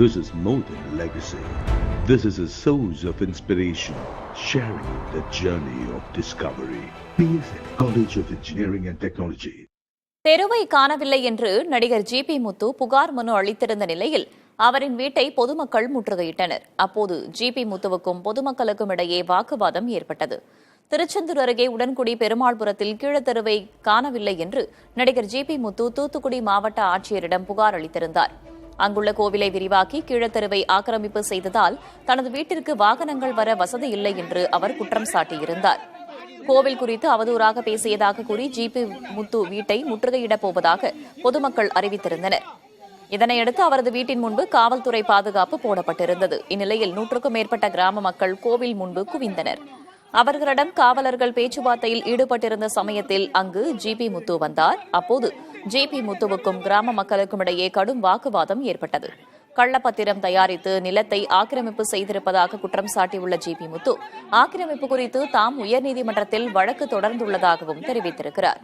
This is more than a legacy. This is a source of inspiration, sharing the journey of discovery. PSN College of Engineering and Technology. தெருவை காணவில்லை என்று நடிகர் GB முத்து புகார் மனு அளித்திருந்த நிலையில் அவரின் வீட்டை பொதுமக்கள் முற்றுகையிட்டனர். அப்போது ஜிபி முத்துவுக்கும் பொதுமக்களுக்கும் இடையே வாக்குவாதம் ஏற்பட்டது. திருச்செந்தூர் அருகே உடன்குடி பெருமாள்புரத்தில் கீழத்தெருவை காணவில்லை என்று நடிகர் ஜிபி முத்து தூத்துக்குடி மாவட்ட ஆட்சியரிடம் புகார் அளித்திருந்தார். அங்குள்ள கோவிலை விரிவாக்கி கீழத்தெருவை ஆக்கிரமிப்பு செய்ததால் தனது வீட்டிற்கு வாகனங்கள் வர வசதி இல்லை என்று அவர் குற்றம் சாட்டியிருந்தார். கோவில் குறித்து அவதூறாக பேசியதாக கூறி ஜிபி முத்து வீட்டை முற்றுகையிடப் போவதாக பொதுமக்கள் அறிவித்திருந்தனர். இதனையடுத்து அவரது வீட்டின் முன்பு காவல்துறை பாதுகாப்பு போடப்பட்டிருந்தது. இந்நிலையில் 100க்கும் மேற்பட்ட கிராம மக்கள் கோவில் முன்பு குவிந்தனர். அவர்களிடம் காவலர்கள் பேச்சுவார்த்தையில் ஈடுபட்டிருந்த சமயத்தில் அங்கு ஜிபி முத்து வந்தார். அப்போது ஜிபி முத்துவுக்கும் கிராம மக்களுக்கும் இடையே கடும் வாக்குவாதம் ஏற்பட்டது. கள்ளப்பத்திரம் தயாரித்து நிலத்தை ஆக்கிரமிப்பு செய்திருப்பதாக குற்றம் சாட்டியுள்ள ஜிபி முத்து ஆக்கிரமிப்பு குறித்து தாம் உயர்நீதிமன்றத்தில் வழக்கு தொடர்ந்துள்ளதாகவும் தெரிவித்திருக்கிறார்.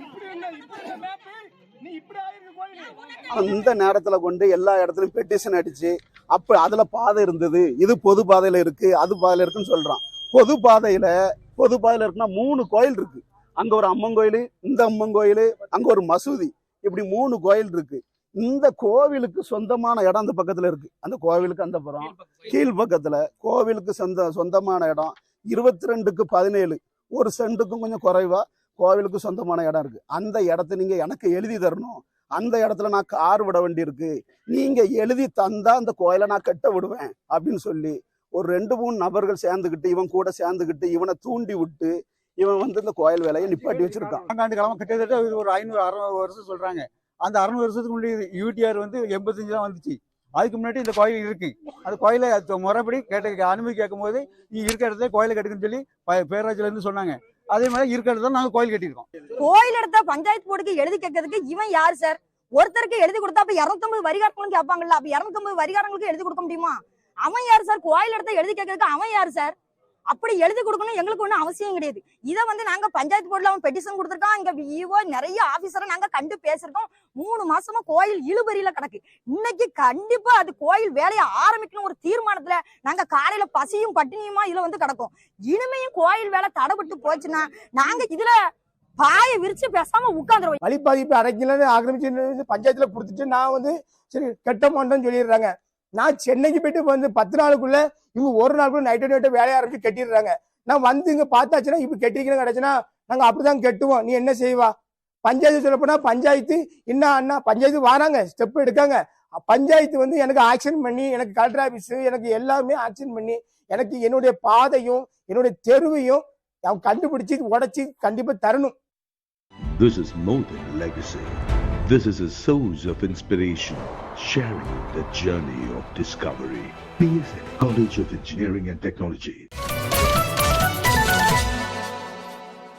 அந்த நேரத்துல கொண்டு எல்லா இடத்துலயும் பெட்டிஷன் அடிச்சு அப்ப அதுல பாதை இருந்தது, இது பொது பாதையில இருக்கு, அது பாதையில இருக்குன்னு சொல்றான். பொது பாதையில இருக்குன்னா 3 கோயில் இருக்கு. அங்க ஒரு அம்மன் கோயில், இந்த அம்மன் கோயில், அங்க ஒரு மசூதி, இப்படி 3 கோயில் இருக்கு. இந்த கோவிலுக்கு சொந்தமான இடம் அந்த பக்கத்துல இருக்கு. அந்த கோவிலுக்கு அந்த புறம் கீழ் பக்கத்துல கோவிலுக்கு சொந்தமான இடம் 22க்கு 17, ஒரு சென்ட்டுக்கும் கொஞ்சம் குறைவா கோவிலுக்கு சொந்தமான இடம் இருக்கு. அந்த இடத்த நீங்க எனக்கு எழுதி தரணும். அந்த இடத்துல நான் கார் விட வேண்டி இருக்கு, நீங்க எழுதி தந்தா அந்த கோயிலை நான் கட்ட விடுவேன் அப்படின்னு சொல்லி ஒரு 2-3 நபர்கள் சேர்ந்துக்கிட்டு இவன் கூட சேர்ந்துக்கிட்டு இவனை தூண்டி விட்டு இவன் வந்து இந்த கோயில் வேலையை நிப்பாட்டி வச்சிருக்கான். கிழமை கிட்டத்தட்ட ஒரு 500-600 வருஷம் சொல்றாங்க. அந்த 600 வருஷத்துக்கு முன்னாடி யூடிஆர் வந்து 85 தான் வந்துச்சு. அதுக்கு முன்னாடி இந்த கோயில் இருக்கு. அந்த கோயிலை முறைப்படி அனுமதி கேட்கும் போது நீ இருக்கிற இடத்துல கோயிலை கட்டுக்குன்னு சொல்லி பேராட்சியில இருந்து சொன்னாங்க. அதே மாதிரி இருக்கிற இடத்துல நாங்க கோயில் கட்டியிருக்கோம். கோயில் இடத்த பஞ்சாயத்து போர்டுக்கு எழுதி கேட்கறதுக்கு இவன் யார் சார்? ஒருத்தருக்கு எழுதி கொடுத்தா அப்ப 250 வரிகாரங்களும் கேட்பாங்கல்ல, அப்ப 250 வரிகாரங்களுக்கு எழுதி கொடுக்க முடியுமா? அவன் யார் சார்? கோயில் இடத்த எழுதி கேட்கறதுக்கு அவன் யார் சார்? அப்படி எழுதி கொடுக்கணும் எங்களுக்கு ஒன்றும் அவசியம் கிடையாது. இதை வந்து நாங்க பஞ்சாயத்து போர்டுல அவன் பெட்டிஷன் கொடுத்துருக்கான். இங்க விஓ நிறைய ஆபீசரை நாங்க கண்டு பேசிருக்கோம். 3 மாசமா கோயில் இழுபறியில கிடக்கு. இன்னைக்கு கண்டிப்பா அது கோயில் வேலையை ஆரம்பிக்கணும் ஒரு தீர்மானத்துல நாங்க காலையில பசியும் பட்டினியுமா இதுல வந்து கிடக்கும். இனிமையும் கோயில் வேலை தடைபட்டு போச்சுன்னா நாங்க இதுல பாய விரிச்சு பேசாம உட்காந்துருவோம். வழி பாதிப்பு அரைக்கலன்னு ஆக்கிரமிச்சு பஞ்சாயத்துல கொடுத்துட்டு நான் வந்து சரி கட்ட மாட்டோம்னு சொல்லிடுறாங்க. நான் சென்னைக்கு போயிட்டு வந்து 10 நாளுக்குள்ள இவங்க ஒரு நாளுக்குள்ள நைட்டு வேலையை ஆரம்பிச்சு கட்டிடுறாங்க. நான் வந்து இங்க பார்த்தாச்சுன்னா இப்ப கட்டிக்கிறேன் கிடைச்சுன்னா நாங்க அப்படிதான் கட்டுவோம். நீ என்ன செய்வா? பஞ்சாயத்து சொல்ல போனா பஞ்சாயத்து என்ன அண்ணா பஞ்சாயத்து வராங்க, ஸ்டெப் எடுக்காங்க. பஞ்சாயத்து வந்து எனக்கு ஆக்ஷன் பண்ணி எனக்கு கலெக்டர் ஆபீஸ் எனக்கு எல்லாமே ஆக்ஷன் பண்ணி எனக்கு என்னுடைய பாதையும் என்னுடைய தெருவையும் அவங்க கண்டுபிடிச்சு உடைச்சு கண்டிப்பா தரணும். This is more than a legacy. This is a source of inspiration, sharing the journey of discovery. PSN College of Engineering and Technology.